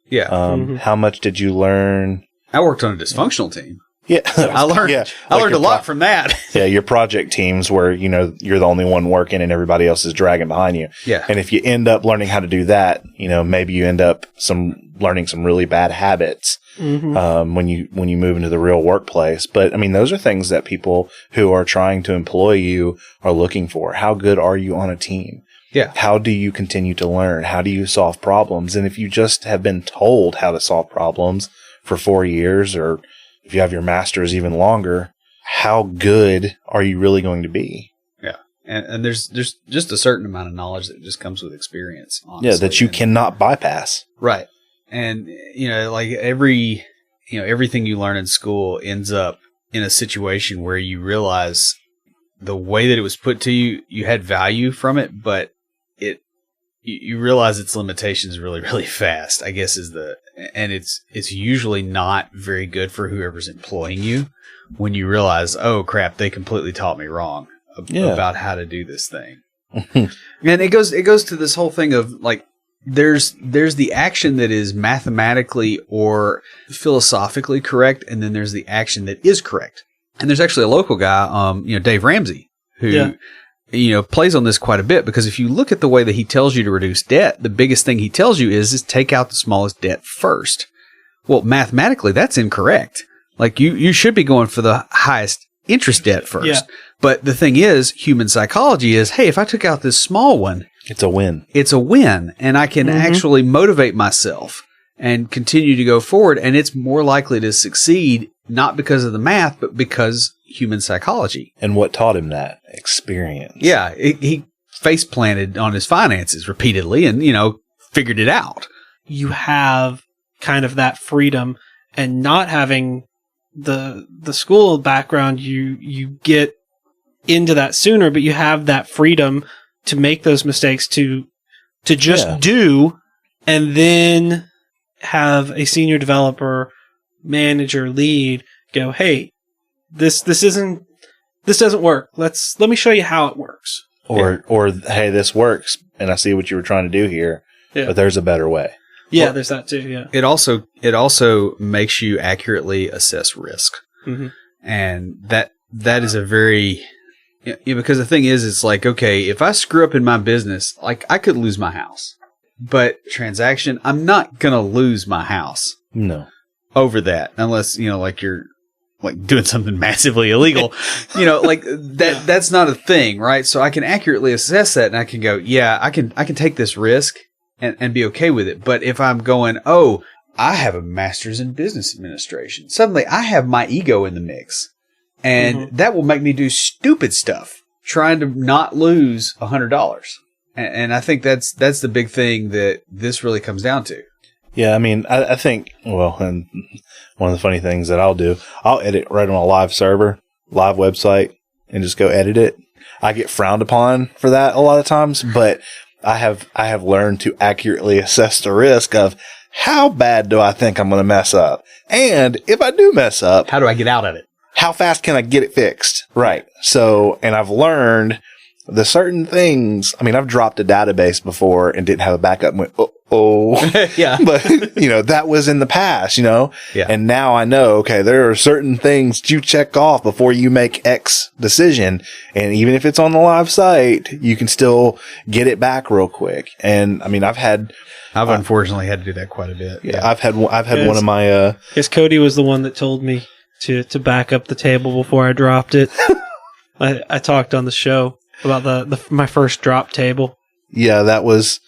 Yeah. How much did you learn? I worked on a dysfunctional team. Yeah. I learned a lot from that. Yeah. Your project teams where, you're the only one working and everybody else is dragging behind you. Yeah. And if you end up learning how to do that, maybe you end up learning some really bad habits. Mm-hmm. When you move into the real workplace. But those are things that people who are trying to employ you are looking for. How good are you on a team? Yeah. How do you continue to learn? How do you solve problems? And if you just have been told how to solve problems for 4 years, or if you have your master's even longer, how good are you really going to be? Yeah. And there's just a certain amount of knowledge that just comes with experience. Honestly. Yeah, that you cannot bypass. Right. And, everything you learn in school ends up in a situation where you realize the way that it was put to you, you had value from it, but you realize its limitations really, really fast, I guess and it's usually not very good for whoever's employing you when you realize, oh crap, they completely taught me wrong about how to do this thing. And it goes to this whole thing of like, there's the action that is mathematically or philosophically correct, and then there's the action that is correct. And there's actually a local guy, Dave Ramsey, who plays on this quite a bit, because if you look at the way that he tells you to reduce debt, the biggest thing he tells you is take out the smallest debt first. Well, mathematically, that's incorrect. Like you should be going for the highest interest debt first. Yeah. But the thing is, human psychology is, hey, if I took out this small one, it's a win. It's a win, and I can actually motivate myself and continue to go forward, and it's more likely to succeed, not because of the math, but because human psychology. And what taught him that? Experience. Yeah, he face planted on his finances repeatedly and, figured it out. You have kind of that freedom, and not having the school background, you get into that sooner, but you have that freedom to make those mistakes, to just do, and then have a senior developer, manager, lead go, hey, this doesn't work. Let me show you how it works. Or hey, this works, and I see what you were trying to do here, but there's a better way. Yeah, well, there's that too. Yeah. It also makes you accurately assess risk, and that is a very because the thing is, it's like, okay, if I screw up in my business, like I could lose my house, but transaction, I'm not gonna lose my house. No. Over that, unless like you're like doing something massively illegal, like that. That's not a thing, right? So I can accurately assess that, and I can go, yeah, I can take this risk and be okay with it. But if I'm going, oh, I have a master's in business administration, suddenly I have my ego in the mix, and that will make me do stupid stuff trying to not lose $100. And I think that's the big thing that this really comes down to. Yeah, I mean, I think, well, and one of the funny things that I'll do, I'll edit right on a live server, live website, and just go edit it. I get frowned upon for that a lot of times, but I have learned to accurately assess the risk of how bad do I think I'm going to mess up? And if I do mess up, how do I get out of it? How fast can I get it fixed? Right. So, and I've learned the certain things. I mean, I've dropped a database before and didn't have a backup and went, yeah. But, that was in the past, Yeah. And now I know, okay, there are certain things you check off before you make X decision. And even if it's on the live site, you can still get it back real quick. And I mean, I've unfortunately had to do that quite a bit. Yeah. I've had one of my, Because Cody was the one that told me to back up the table before I dropped it. I talked on the show about my first drop table. Yeah, that was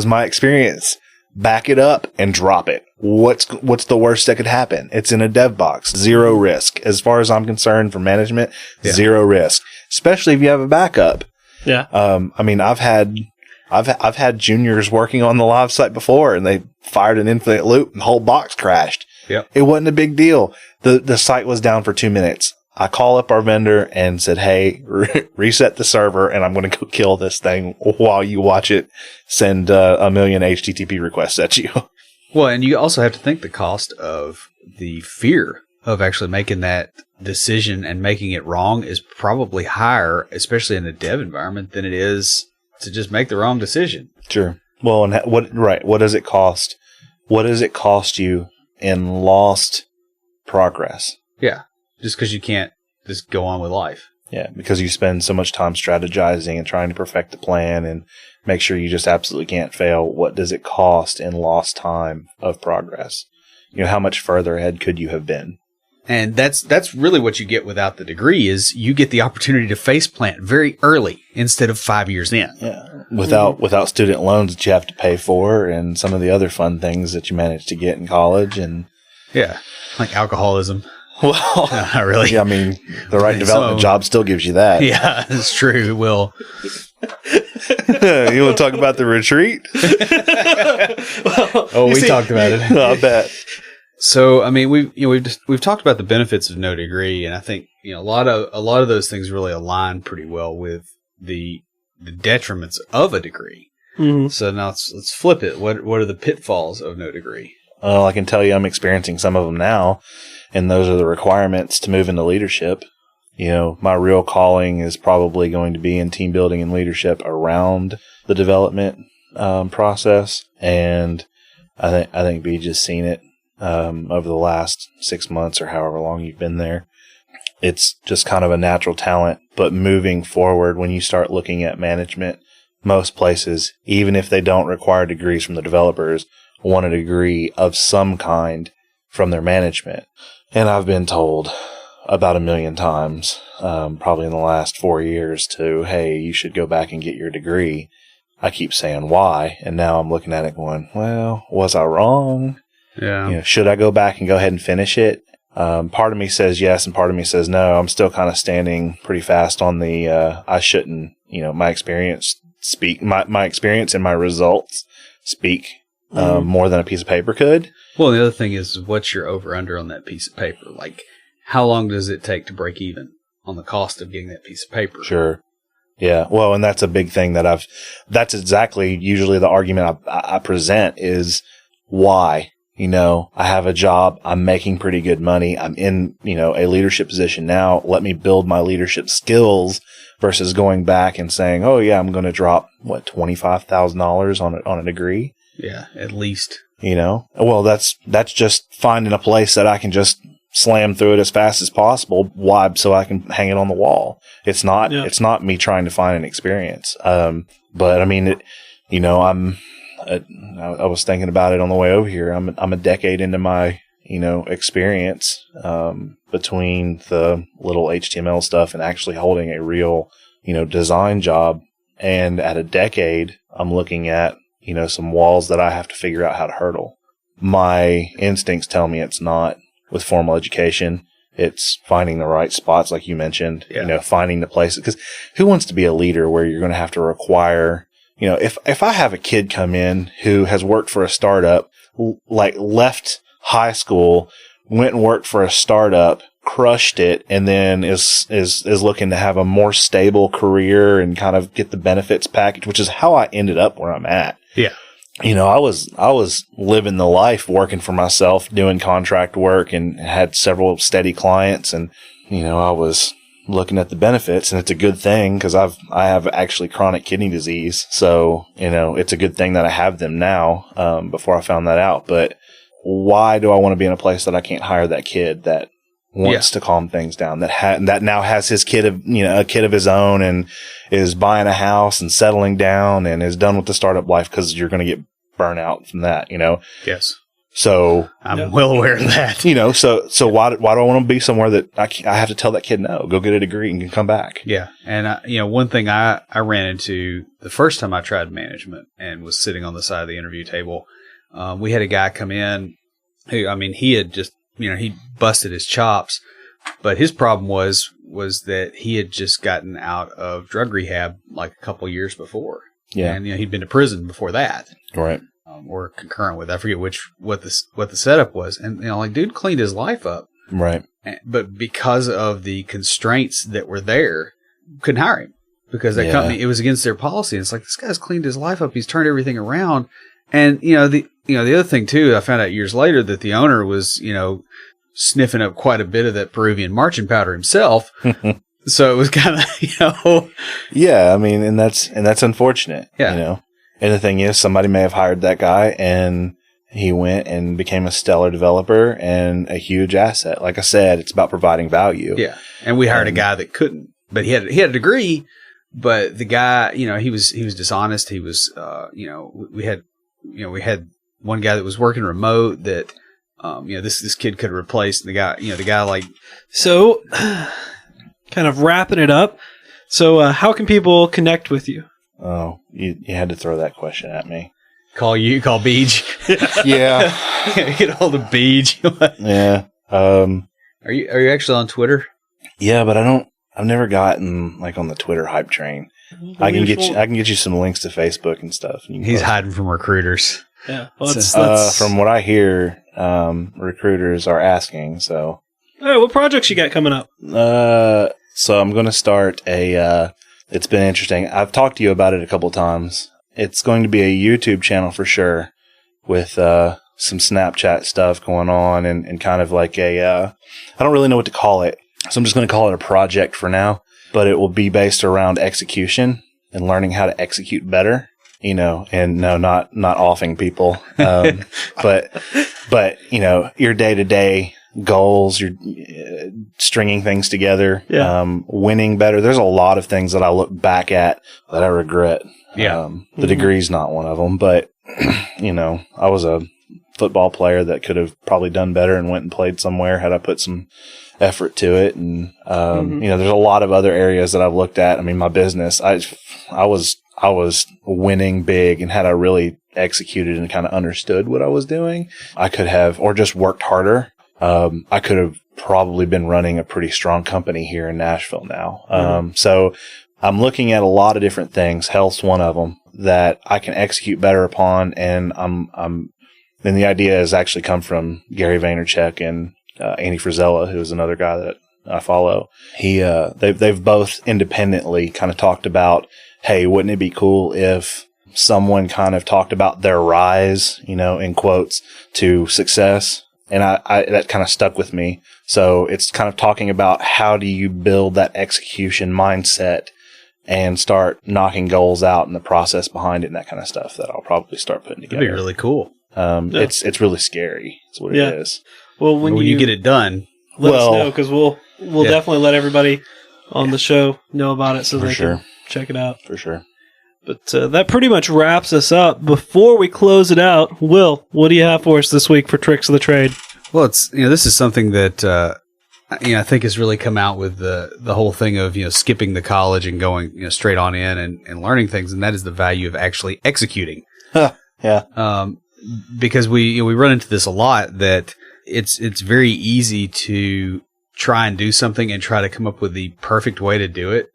my experience. Back it up and drop it. What's the worst that could happen? It's in a dev box. Zero risk. As far as I'm concerned for management, zero risk. Especially if you have a backup. Yeah. I mean, I've had juniors working on the live site before, and they fired an infinite loop and the whole box crashed. Yeah. It wasn't a big deal. The site was down for 2 minutes. I call up our vendor and said, hey, reset the server, and I'm going to go kill this thing while you watch it send a million HTTP requests at you. Well, and you also have to think the cost of the fear of actually making that decision and making it wrong is probably higher, especially in a dev environment, than it is to just make the wrong decision. Sure. Well, and what does it cost? What does it cost you in lost progress? Yeah. Just because you can't just go on with life. Yeah, because you spend so much time strategizing and trying to perfect the plan and make sure you just absolutely can't fail. What does it cost in lost time of progress? How much further ahead could you have been? And that's really what you get without the degree is you get the opportunity to face plant very early instead of 5 years in. Yeah, without student loans that you have to pay for and some of the other fun things that you manage to get in college and like alcoholism. Well, not really. Yeah, I mean, the right development job still gives you that. Yeah, it's true. It will. You want to talk about the retreat? We talked about it. I bet. So, I mean, we've talked about the benefits of no degree, and I think a lot of those things really align pretty well with the detriments of a degree. Mm-hmm. So now let's flip it. What are the pitfalls of no degree? Well, I can tell you, I'm experiencing some of them now. And those are the requirements to move into leadership. My real calling is probably going to be in team building and leadership around the development process, and I think Beej has seen it over the last 6 months or however long you've been there. It's just kind of a natural talent, but moving forward, when you start looking at management, most places, even if they don't require degrees from the developers, want a degree of some kind from their management. And I've been told about 1 million times, probably in the last 4 years, hey, you should go back and get your degree. I keep saying why, and now I'm looking at it going, well, was I wrong? Yeah. Should I go back and go ahead and finish it? Part of me says yes, and part of me says no. I'm still kind of standing pretty fast on the I shouldn't. My experience my experience and my results speak more than a piece of paper could. Well, the other thing is, what's your over under on that piece of paper? Like, how long does it take to break even on the cost of getting that piece of paper? Sure. Yeah. Well, and that's a big thing that's exactly usually the argument I present is why. I have a job. I'm making pretty good money. I'm in, a leadership position now. Let me build my leadership skills versus going back and saying, oh yeah, I'm going to drop $25,000 on a degree. Yeah, at least. Well, that's just finding a place that I can just slam through it as fast as possible. Why? So I can hang it on the wall. It's not me trying to find an experience. But I mean, I was thinking about it on the way over here. I'm a decade into my, experience, between the little HTML stuff and actually holding a real, design job. And at a decade, I'm looking at, some walls that I have to figure out how to hurdle. My instincts tell me it's not with formal education. It's finding the right spots, like you mentioned, finding the places. Because who wants to be a leader where you're going to have to require, if I have a kid come in who has worked for a startup, like left high school, went and worked for a startup, crushed it, and then is looking to have a more stable career and kind of get the benefits package, which is how I ended up where I'm at. Yeah. I was living the life, working for myself, doing contract work, and had several steady clients, and I was looking at the benefits, and it's a good thing because I have actually chronic kidney disease, so it's a good thing that I have them now. Before I found that out, but why do I want to be in a place that I can't hire that kid that wants to calm things down, that now has his kid a kid of his own and is buying a house and settling down and is done with the startup life, because you're going to get burnt out from that, Yes. So I'm well aware of that. So why do I want to be somewhere that I have to tell that kid no, go get a degree and come back? Yeah. And one thing I ran into the first time I tried management and was sitting on the side of the interview table, we had a guy come in who, he had just, he busted his chops, but his problem was that he had just gotten out of drug rehab like a couple years before. Yeah. And, he'd been to prison before that. Right. Or concurrent with, I forget what the setup was. And, dude cleaned his life up. Right. But because of the constraints that were there, couldn't hire him because that company, it was against their policy. And it's like, this guy's cleaned his life up. He's turned everything around. And, the other thing too, I found out years later that the owner was, sniffing up quite a bit of that Peruvian marching powder himself. So it was kind of, Yeah. And that's unfortunate. Yeah. And the thing is, somebody may have hired that guy and he went and became a stellar developer and a huge asset. Like I said, it's about providing value. Yeah. And we hired a guy that couldn't, but he had a degree, but the guy, he was dishonest. He was, we had one guy that was working remote that, this kid could have replaced the guy like. So kind of wrapping it up. So, how can people connect with you? Oh, you had to throw that question at me. Call Beej. Yeah. Get a hold of Beej. Yeah. Are you actually on Twitter? Yeah, but I've never gotten like on the Twitter hype train. I can get you some links to Facebook and stuff. And he's hiding from recruiters. Yeah. Well, from what I hear, recruiters are asking, so. All right, what projects you got coming up? So I'm going to start it's been interesting. I've talked to you about it a couple times. It's going to be a YouTube channel for sure with some Snapchat stuff going on and kind of like I don't really know what to call it. So I'm just going to call it a project for now, but it will be based around execution and learning how to execute better. you know, and no, not offing people. But, you know, your day-to-day goals, you're stringing things together, winning better. There's a lot of things that I look back at that I regret. Yeah. The degree's not one of them, but, you know, I was a football player that could have probably done better and went and played somewhere had I put some effort to it. And, you know, there's a lot of other areas that I've looked at. I mean, my business, I was winning big, and had I really executed and kind of understood what I was doing, I could have, or just worked harder. I could have probably been running a pretty strong company here in Nashville now. So I'm looking at a lot of different things. Health's one of them that I can execute better upon. And and the idea has actually come from Gary Vaynerchuk and Andy Frisella, who is another guy that I follow. They've both independently kind of talked about, hey, wouldn't it be cool if someone kind of talked about their rise, you know, in quotes, to success? And I that kind of stuck with me. So it's kind of talking about how do you build that execution mindset and start knocking goals out and the process behind it and that kind of stuff that I'll probably start putting together. That'd be really cool. It's really scary. That's what it is. Well, when you get it done, let us know, because we'll definitely let everybody on the show know about it so they can check it out. For sure. But that pretty much wraps us up. Before we close it out, Will, what do you have for us this week for Tricks of the Trade? Well, it's, you know, this is something that you know, I think has really come out with the whole thing of, you know, skipping the college and going, you know, straight on in and learning things, and that is the value of actually executing. Because we run into this a lot, that it's very easy to try and do something and try to come up with the perfect way to do it.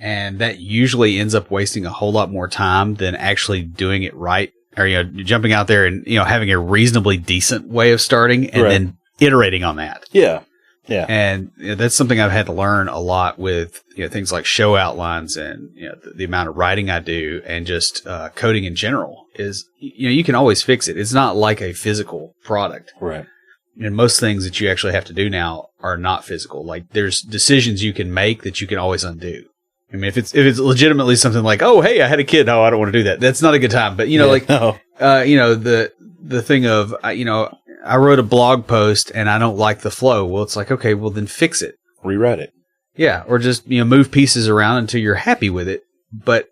And that usually ends up wasting a whole lot more time than actually doing it right, or, you know, jumping out there and, you know, having a reasonably decent way of starting and then iterating on that. Yeah. Yeah. And you know, that's something I've had to learn a lot with, you know, things like show outlines and, you know, the amount of writing I do, and just coding in general is, you know, you can always fix it. It's not like a physical product. Right. And most things that you actually have to do now are not physical. Like, there's decisions you can make that you can always undo. I mean, if it's legitimately something like, oh, hey, I had a kid. No, I don't want to do that. That's not a good time. But, you know, you know, the thing of, you know, I wrote a blog post and I don't like the flow. Well, it's like, okay, well, then fix it. Rewrite it. Yeah. Or just, you know, move pieces around until you're happy with it. But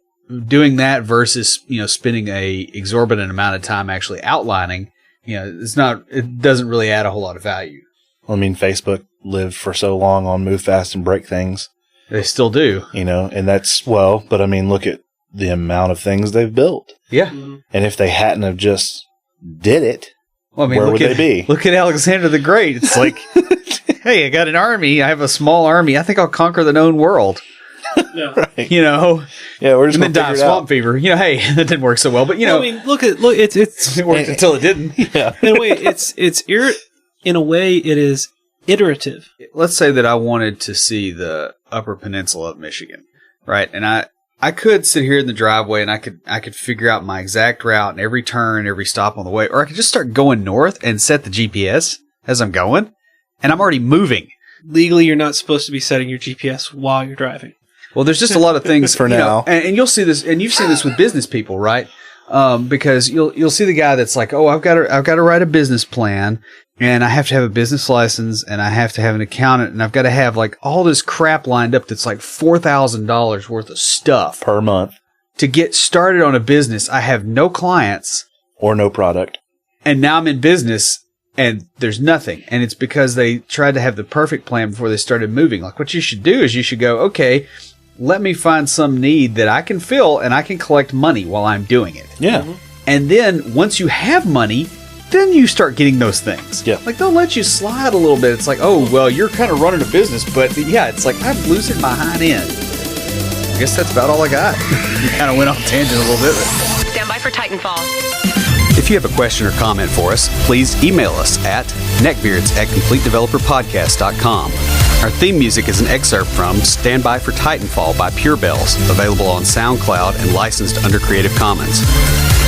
doing that versus, you know, spending a exorbitant amount of time actually outlining, you know, it doesn't really add a whole lot of value. Well, I mean, Facebook lived for so long on move fast and break things. They still do. You know, and that's, well, but I mean, look at the amount of things they've built. Yeah. Mm-hmm. And if they hadn't have just did it, well, I mean, where would they be? Look at Alexander the Great. It's like, hey, I got an army. I have a small army. I think I'll conquer the known world. Yeah. Right. You know? Yeah, we're just and then die of swamp fever. You know, hey, that didn't work so well. But, you know. I mean, look, it's it worked until it didn't. Yeah. In a way, in a way, it is iterative. Let's say that I wanted to see the Upper Peninsula of Michigan, right? And I could sit here in the driveway and I could figure out my exact route and every turn, every stop on the way, or I could just start going north and set the GPS as I'm going, and I'm already moving. Legally, you're not supposed to be setting your GPS while you're driving. Well, there's just a lot of things for now, and you'll see this, and you've seen this with business people, right? Because you'll see the guy that's like, oh, I've got to write a business plan, and I have to have a business license, and I have to have an accountant, and I've got to have like all this crap lined up that's like $4,000 worth of stuff per month to get started on a business. I have no clients or no product, and now I'm in business and there's nothing. And it's because they tried to have the perfect plan before they started moving. Like, what you should do is you should go, okay, let me find some need that I can fill, and I can collect money while I'm doing it. Yeah. Mm-hmm. And then once you have money, then you start getting those things. Yeah. Like, they'll let you slide a little bit. It's like, oh, well, you're kind of running a business, but yeah, it's like, I'm losing my hind end. I guess that's about all I got. We kind of went off tangent a little bit. But. Stand by for Titanfall. If you have a question or comment for us, please email us at neckbeards@CompleteDeveloperPodcast.com. Our theme music is an excerpt from Stand By for Titanfall by Pure Bells, available on SoundCloud and licensed under Creative Commons.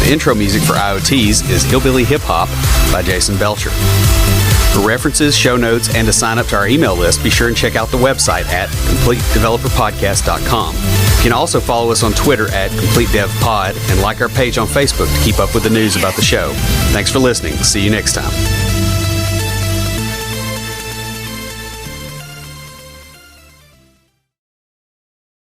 The intro music for IoTs is Hillbilly Hip Hop by Jason Belcher. For references, show notes, and to sign up to our email list, be sure and check out the website at CompleteDeveloperPodcast.com. You can also follow us on Twitter at CompleteDevPod and like our page on Facebook to keep up with the news about the show. Thanks for listening. See you next time.